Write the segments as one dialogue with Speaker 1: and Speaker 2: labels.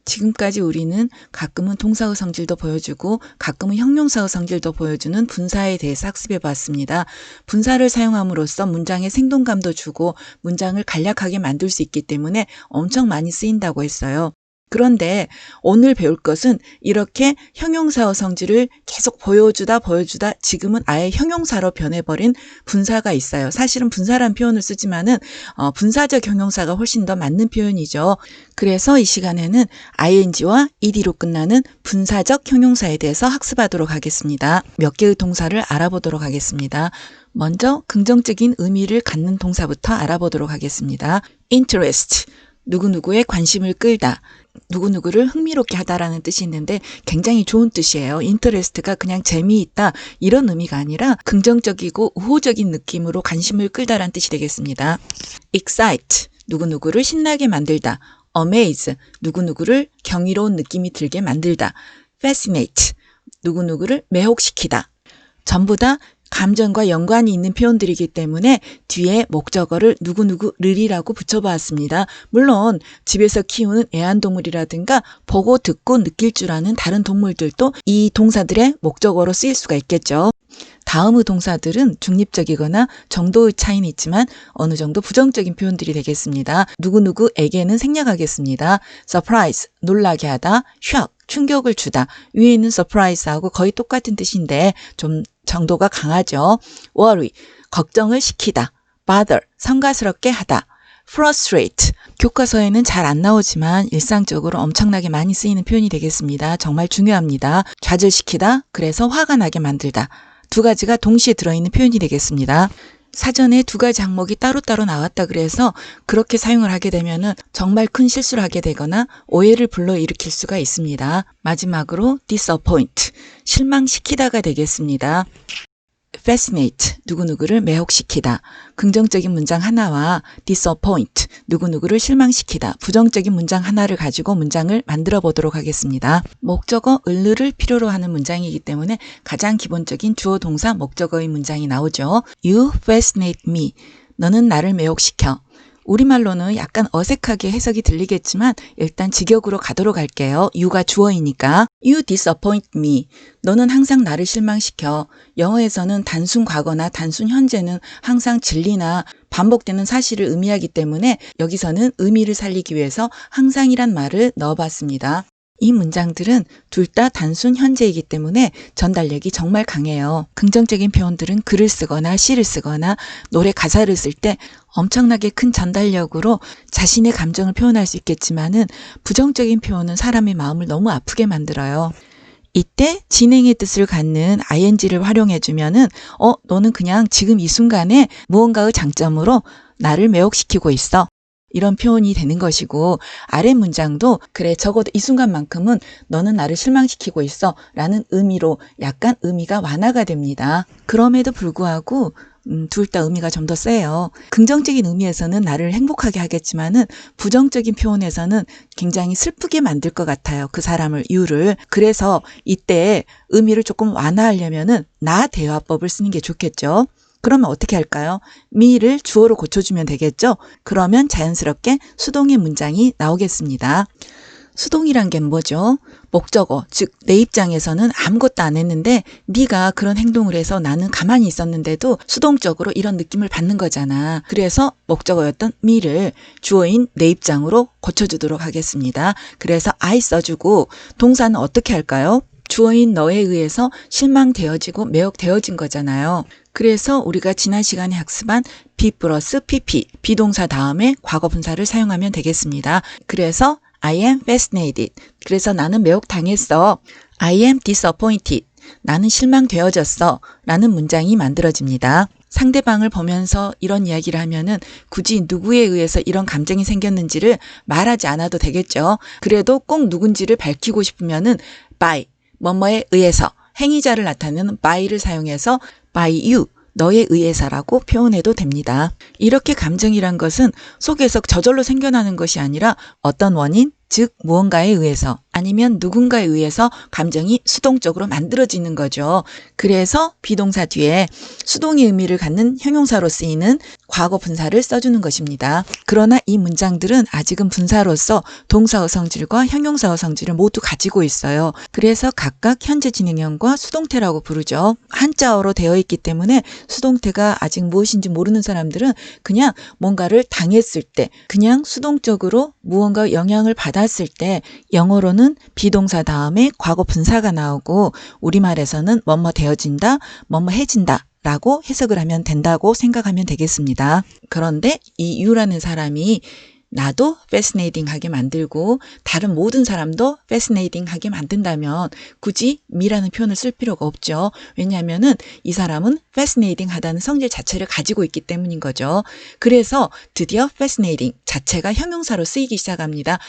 Speaker 1: 지금까지 우리는 가끔은 동사의 성질도 보여주고 가끔은 형용사의 성질도 보여주는 분사에 대해서 학습해 봤습니다. 분사를 사용함으로써 문장에 생동감도 주고 문장을 간략하게 만들 수 있기 때문에 엄청 많이 쓰인다고 했어요. 그런데 오늘 배울 것은 이렇게 형용사의 성질을 계속 보여주다 지금은 아예 형용사로 변해버린 분사가 있어요. 사실은 분사란 표현을 쓰지만은 분사적 형용사가 훨씬 더 맞는 표현이죠. 그래서 이 시간에는 ing와 ed로 끝나는 분사적 형용사에 대해서 학습하도록 하겠습니다. 몇 개의 동사를 알아보도록 하겠습니다. 먼저 긍정적인 의미를 갖는 동사부터 알아보도록 하겠습니다. interest, 누구누구의 관심을 끌다. 누구누구를 흥미롭게 하다라는 뜻이 있는데 굉장히 좋은 뜻이에요. 인터레스트가 그냥 재미있다 이런 의미가 아니라 긍정적이고 우호적인 느낌으로 관심을 끌다라는 뜻이 되겠습니다. excite, 누구누구를 신나게 만들다. amaze, 누구누구를 경이로운 느낌이 들게 만들다. fascinate, 누구누구를 매혹시키다. 전부 다 감정과 연관이 있는 표현들이기 때문에 뒤에 목적어를 누구누구를이라고 붙여보았습니다. 물론 집에서 키우는 애완동물이라든가 보고 듣고 느낄 줄 아는 다른 동물들도 이 동사들의 목적어로 쓰일 수가 있겠죠. 다음의 동사들은 중립적이거나 정도의 차이는 있지만 어느 정도 부정적인 표현들이 되겠습니다. 누구누구에게는 생략하겠습니다. surprise, 놀라게 하다, shock, 충격을 주다. 위에 있는 surprise하고 거의 똑같은 뜻인데 좀 정도가 강하죠. worry, 걱정을 시키다. bother, 성가스럽게 하다. frustrate, 교과서에는 잘 안 나오지만 일상적으로 엄청나게 많이 쓰이는 표현이 되겠습니다. 정말 중요합니다. 좌절시키다, 그래서 화가 나게 만들다. 두 가지가 동시에 들어있는 표현이 되겠습니다. 사전에 두 가지 항목이 따로따로 나왔다 그래서 그렇게 사용을 하게 되면은 정말 큰 실수를 하게 되거나 오해를 불러일으킬 수가 있습니다. 마지막으로 disappoint, 실망시키다가 되겠습니다. fascinate, 누구누구를 매혹시키다. 긍정적인 문장 하나와 disappoint, 누구누구를 실망시키다. 부정적인 문장 하나를 가지고 문장을 만들어 보도록 하겠습니다. 목적어 을를 필요로 하는 문장이기 때문에 가장 기본적인 주어 동사 목적어의 문장이 나오죠. You fascinate me. 너는 나를 매혹시켜. 우리말로는 약간 어색하게 해석이 들리겠지만 일단 직역으로 가도록 할게요. you가 주어이니까. You disappoint me. 너는 항상 나를 실망시켜. 영어에서는 단순 과거나 단순 현재는 항상 진리나 반복되는 사실을 의미하기 때문에 여기서는 의미를 살리기 위해서 항상이란 말을 넣어봤습니다. 이 문장들은 둘 다 단순 현재이기 때문에 전달력이 정말 강해요. 긍정적인 표현들은 글을 쓰거나 시를 쓰거나 노래 가사를 쓸 때 엄청나게 큰 전달력으로 자신의 감정을 표현할 수 있겠지만은 부정적인 표현은 사람의 마음을 너무 아프게 만들어요. 이때 진행의 뜻을 갖는 ing를 활용해주면은 너는 그냥 지금 이 순간에 무언가의 장점으로 나를 매혹시키고 있어. 이런 표현이 되는 것이고 아래 문장도 그래 적어도 이 순간만큼은 너는 나를 실망시키고 있어 라는 의미로 약간 의미가 완화가 됩니다. 그럼에도 불구하고 둘 다 의미가 좀 더 세요. 긍정적인 의미에서는 나를 행복하게 하겠지만은 부정적인 표현에서는 굉장히 슬프게 만들 것 같아요. 그 사람을, you를. 그래서 이때 의미를 조금 완화하려면은 나 대화법을 쓰는 게 좋겠죠. 그러면 어떻게 할까요? me를 주어로 고쳐주면 되겠죠? 그러면 자연스럽게 수동의 문장이 나오겠습니다. 수동이란 게 뭐죠? 목적어, 즉 내 입장에서는 아무것도 안 했는데 네가 그런 행동을 해서 나는 가만히 있었는데도 수동적으로 이런 느낌을 받는 거잖아. 그래서 목적어였던 me를 주어인 내 입장으로 고쳐주도록 하겠습니다. 그래서 I 써주고 동사는 어떻게 할까요? 주어인 너에 의해서 실망되어지고 매혹되어진 거잖아요. 그래서 우리가 지난 시간에 학습한 be 플러스 pp, 비동사 다음에 과거 분사를 사용하면 되겠습니다. 그래서 I am fascinated. 그래서 나는 매혹당했어. I am disappointed. 나는 실망되어졌어. 라는 문장이 만들어집니다. 상대방을 보면서 이런 이야기를 하면은 굳이 누구에 의해서 이런 감정이 생겼는지를 말하지 않아도 되겠죠. 그래도 꼭 누군지를 밝히고 싶으면은 by, 뭐뭐에 의해서, 행위자를 나타내는 by를 사용해서 by you, 너에 의해서라고 표현해도 됩니다. 이렇게 감정이란 것은 속에서 저절로 생겨나는 것이 아니라 어떤 원인, 즉 무언가에 의해서 아니면 누군가에 의해서 감정이 수동적으로 만들어지는 거죠. 그래서 비동사 뒤에 수동의 의미를 갖는 형용사로 쓰이는 과거 분사를 써주는 것입니다. 그러나 이 문장들은 아직은 분사로서 동사의 성질과 형용사의 성질을 모두 가지고 있어요. 그래서 각각 현재 진행형과 수동태라고 부르죠. 한자어로 되어 있기 때문에 수동태가 아직 무엇인지 모르는 사람들은 그냥 뭔가를 당했을 때, 그냥 수동적으로 무언가 영향을 받았을 때 영어로는 비동사 다음에 과거 분사가 나오고 우리말에서는 뭐뭐 되어진다, 뭐뭐 해진다 라고 해석을 하면 된다고 생각하면 되겠습니다. 그런데 이 유라는 사람이 나도 fascinating 하게 만들고 다른 모든 사람도 fascinating 하게 만든다면 굳이 me라는 표현을 쓸 필요가 없죠. 왜냐하면은 이 사람은 fascinating 하다는 성질 자체를 가지고 있기 때문인 거죠. 그래서 드디어 fascinating 자체가 형용사로 쓰이기 시작합니다.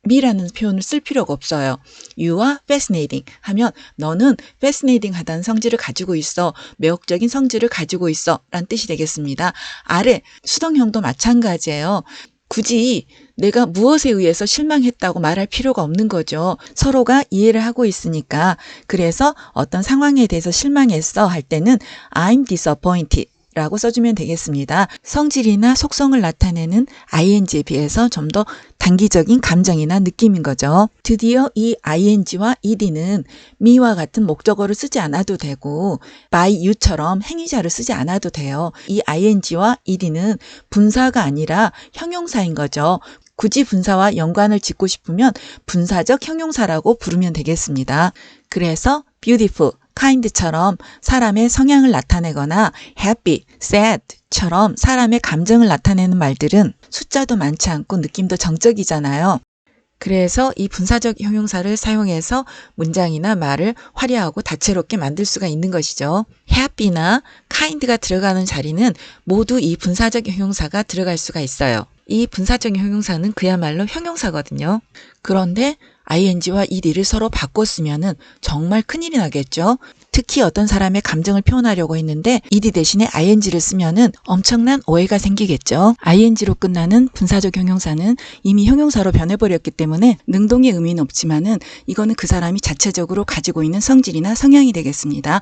Speaker 1: me라는 표현을 쓸 필요가 없어요. You are fascinating 하면 너는 fascinating 하다는 성질을 가지고 있어. 매혹적인 성질을 가지고 있어 라는 뜻이 되겠습니다. 아래 수동형도 마찬가지예요. 굳이 내가 무엇에 의해서 실망했다고 말할 필요가 없는 거죠. 서로가 이해를 하고 있으니까. 그래서 어떤 상황에 대해서 실망했어 할 때는 I'm disappointed 라고 써주면 되겠습니다. 성질이나 속성을 나타내는 ing에 비해서 좀 더 단기적인 감정이나 느낌인 거죠. 드디어 이 ing와 ed는 me와 같은 목적어를 쓰지 않아도 되고 by you처럼 행위자를 쓰지 않아도 돼요. 이 ing와 ed는 분사가 아니라 형용사인 거죠. 굳이 분사와 연관을 짓고 싶으면 분사적 형용사라고 부르면 되겠습니다. 그래서 beautiful, kind처럼 사람의 성향을 나타내거나 happy, sad처럼 사람의 감정을 나타내는 말들은 숫자도 많지 않고 느낌도 정적이잖아요. 그래서 이 분사적 형용사를 사용해서 문장이나 말을 화려하고 다채롭게 만들 수가 있는 것이죠. happy나 kind가 들어가는 자리는 모두 이 분사적 형용사가 들어갈 수가 있어요. 이 분사적 형용사는 그야말로 형용사거든요. 그런데 ing와 ed를 서로 바꿨으면은 정말 큰일이 나겠죠. 특히 어떤 사람의 감정을 표현하려고 했는데 ed 대신에 ing를 쓰면은 엄청난 오해가 생기겠죠. ing로 끝나는 분사적 형용사는 이미 형용사로 변해버렸기 때문에 능동의 의미는 없지만은 이거는 그 사람이 자체적으로 가지고 있는 성질이나 성향이 되겠습니다.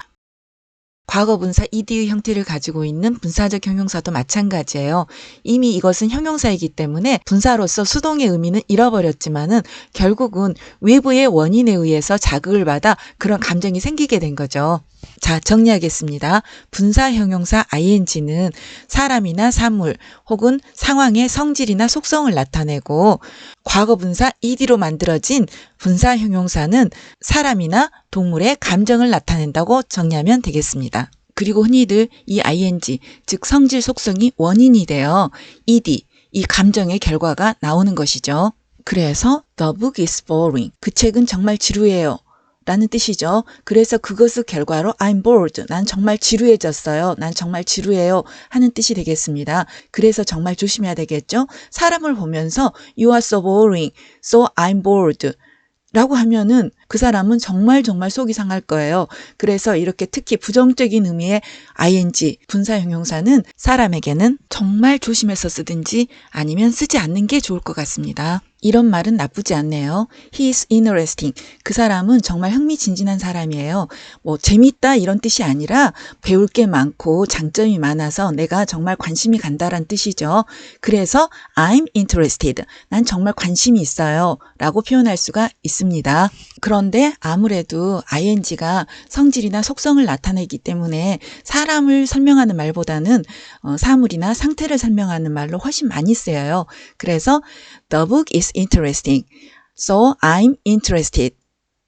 Speaker 1: 과거 분사 ed의 형태를 가지고 있는 분사적 형용사도 마찬가지예요. 이미 이것은 형용사이기 때문에 분사로서 수동의 의미는 잃어버렸지만은 결국은 외부의 원인에 의해서 자극을 받아 그런 감정이 생기게 된 거죠. 자, 정리하겠습니다. 분사 형용사 ing는 사람이나 사물 혹은 상황의 성질이나 속성을 나타내고 과거 분사 ed로 만들어진 분사 형용사는 사람이나 동물의 감정을 나타낸다고 정리하면 되겠습니다. 그리고 흔히들 이 ing, 즉 성질 속성이 원인이 되어 ed, 이 감정의 결과가 나오는 것이죠. 그래서 the book is boring. 그 책은 정말 지루해요. 라는 뜻이죠. 그래서 그것의 결과로 I'm bored. 난 정말 지루해졌어요. 난 정말 지루해요. 하는 뜻이 되겠습니다. 그래서 정말 조심해야 되겠죠. 사람을 보면서 You are so boring. So I'm bored. 라고 하면은 그 사람은 정말 속이 상할 거예요. 그래서 이렇게 특히 부정적인 의미의 ing, 분사 형용사는 사람에게는 정말 조심해서 쓰든지 아니면 쓰지 않는 게 좋을 것 같습니다. 이런 말은 나쁘지 않네요. He is interesting. 그 사람은 정말 흥미진진한 사람이에요. 뭐 재밌다 이런 뜻이 아니라 배울 게 많고 장점이 많아서 내가 정말 관심이 간다란 뜻이죠. 그래서 I'm interested. 난 정말 관심이 있어요. 라고 표현할 수가 있습니다. 그런데 아무래도 ing가 성질이나 속성을 나타내기 때문에 사람을 설명하는 말보다는 사물이나 상태를 설명하는 말로 훨씬 많이 쓰여요. 그래서 The book is interesting. So I'm interested.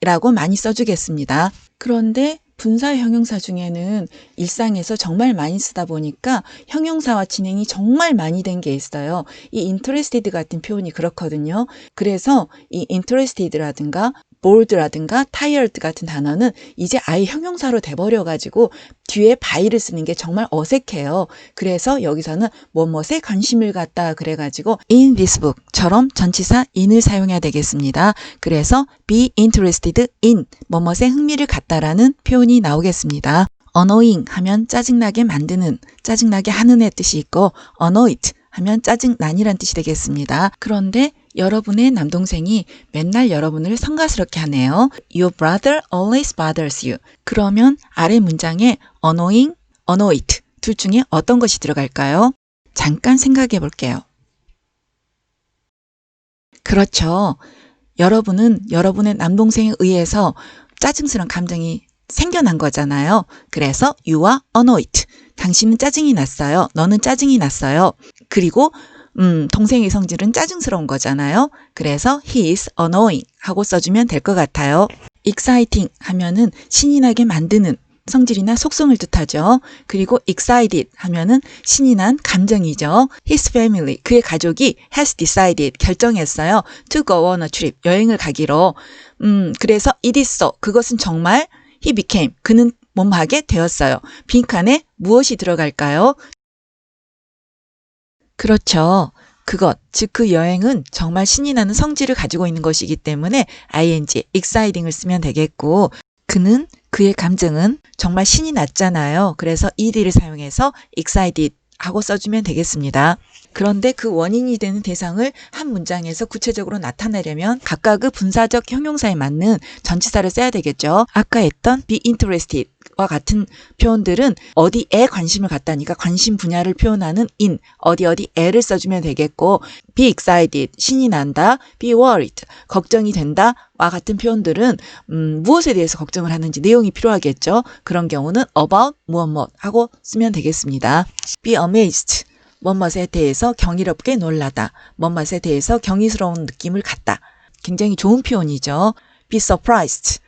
Speaker 1: 라고 많이 써주겠습니다. 그런데 분사 형용사 중에는 일상에서 정말 많이 쓰다 보니까 형용사와 진행이 정말 많이 된 게 있어요. 이 interested 같은 표현이 그렇거든요. 그래서 이 interested라든가 bored라든가 tired 같은 단어는 이제 아예 형용사로 돼버려가지고 뒤에 by를 쓰는 게 정말 어색해요. 그래서 여기서는 뭐뭐에 관심을 갖다 그래가지고 in this book처럼 전치사 in을 사용해야 되겠습니다. 그래서 be interested in 뭐뭐에 흥미를 갖다라는 표현이 나오겠습니다. annoying 하면 짜증나게 만드는, 짜증나게 하는의 뜻이 있고 annoyed 하면 짜증난이란 뜻이 되겠습니다. 그런데 여러분의 남동생이 맨날 여러분을 성가스럽게 하네요. Your brother always bothers you. 그러면 아래 문장에 annoying, annoyed 둘 중에 어떤 것이 들어갈까요? 잠깐 생각해 볼게요. 그렇죠. 여러분은 여러분의 남동생에 의해서 짜증스러운 감정이 생겨난 거잖아요. 그래서 you are annoyed. 당신은 짜증이 났어요. 너는 짜증이 났어요. 그리고 동생의 성질은 짜증스러운 거잖아요. 그래서 he is annoying 하고 써주면 될 것 같아요. exciting 하면은 신이 나게 만드는 성질이나 속성을 뜻하죠. 그리고 excited 하면은 신이 난 감정이죠. His family, 그의 가족이 has decided, 결정했어요. To go on a trip, 여행을 가기로. 그래서 it is so, 그것은 정말 he became, 그는 몸하게 되었어요. 빈칸에 무엇이 들어갈까요? 그렇죠. 그것, 즉 그 여행은 정말 신이 나는 성질을 가지고 있는 것이기 때문에 ing, exciting을 쓰면 되겠고 그는, 그의 감정은 정말 신이 났잖아요. 그래서 ed를 사용해서 excited 하고 써주면 되겠습니다. 그런데 그 원인이 되는 대상을 한 문장에서 구체적으로 나타내려면 각각의 분사적 형용사에 맞는 전치사를 써야 되겠죠. 아까 했던 be interested와 같은 표현들은 어디에 관심을 갖다니까 관심 분야를 표현하는 in, 어디에를 써주면 되겠고 be excited, 신이 난다, be worried, 걱정이 된다 와 같은 표현들은 무엇에 대해서 걱정을 하는지 내용이 필요하겠죠. 그런 경우는 about 무엇 하고 쓰면 되겠습니다. be amazed, 뭐뭇에 대해서 경이롭게 놀라다, 뭐뭇에 대해서 경이스러운 느낌을 갖다. 굉장히 좋은 표현이죠. be surprised,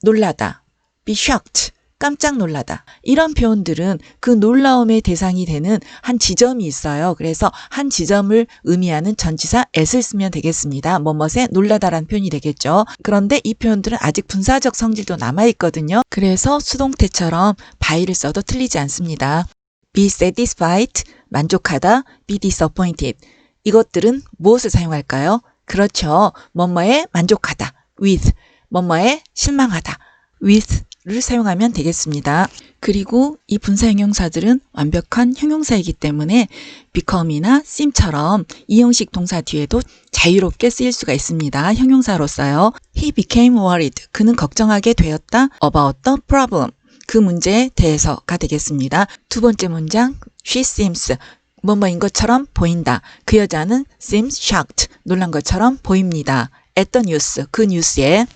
Speaker 1: 놀라다. be shocked, 깜짝 놀라다. 이런 표현들은 그 놀라움의 대상이 되는 한 지점이 있어요. 그래서 한 지점을 의미하는 전치사 at을 쓰면 되겠습니다. 뭐뭇에 놀라다라는 표현이 되겠죠. 그런데 이 표현들은 아직 분사적 성질도 남아있거든요. 그래서 수동태처럼 by를 써도 틀리지 않습니다. be satisfied, 만족하다, be disappointed. 이것들은 무엇을 사용할까요? 그렇죠. 뭐뭐에 만족하다, with, 뭐뭐에 실망하다, with를 사용하면 되겠습니다. 그리고 이 분사 형용사들은 완벽한 형용사이기 때문에 become이나 seem처럼 이 형식 동사 뒤에도 자유롭게 쓰일 수가 있습니다. 형용사로서요. He became worried. 그는 걱정하게 되었다. About the problem. 그 문제에 대해서가 되겠습니다. 두 번째 문장, she seems, 뭐뭐인 것처럼 보인다. 그 여자는 seems shocked, 놀란 것처럼 보입니다. at the news, 그 뉴스에.